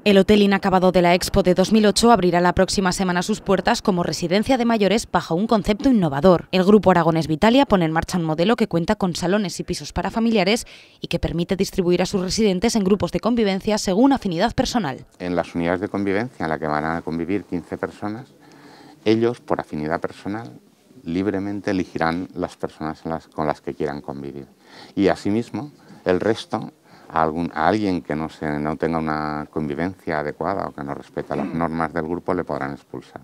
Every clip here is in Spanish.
El hotel inacabado de la Expo de 2008 abrirá la próxima semana sus puertas como residencia de mayores bajo un concepto innovador. El Grupo Aragonés Vitalia pone en marcha un modelo que cuenta con salones y pisos para familiares y que permite distribuir a sus residentes en grupos de convivencia según afinidad personal. En las unidades de convivencia en las que van a convivir 15 personas, ellos, por afinidad personal, libremente elegirán las personas con las que quieran convivir. Y asimismo, el resto, a alguien que no tenga una convivencia adecuada o que no respeta las normas del grupo, le podrán expulsar.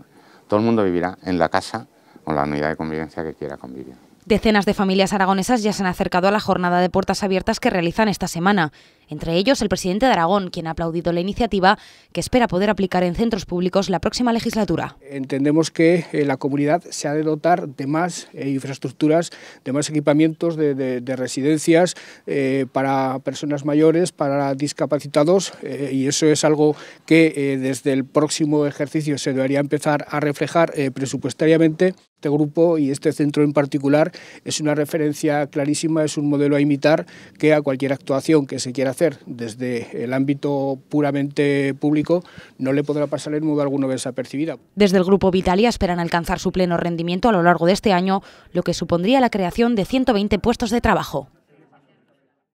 Todo el mundo vivirá en la casa o en la unidad de convivencia que quiera convivir. Decenas de familias aragonesas ya se han acercado a la jornada de puertas abiertas que realizan esta semana. Entre ellos, el presidente de Aragón, quien ha aplaudido la iniciativa, que espera poder aplicar en centros públicos la próxima legislatura. Entendemos que la comunidad se ha de dotar de más infraestructuras, de más equipamientos, de residencias para personas mayores, para discapacitados, y eso es algo que desde el próximo ejercicio se debería empezar a reflejar presupuestariamente. Este grupo y este centro en particular es una referencia clarísima, es un modelo a imitar que a cualquier actuación que se quiera hacer desde el ámbito puramente público no le podrá pasar en modo alguno desapercibida. Desde el Grupo Vitalia esperan alcanzar su pleno rendimiento a lo largo de este año, lo que supondría la creación de 120 puestos de trabajo.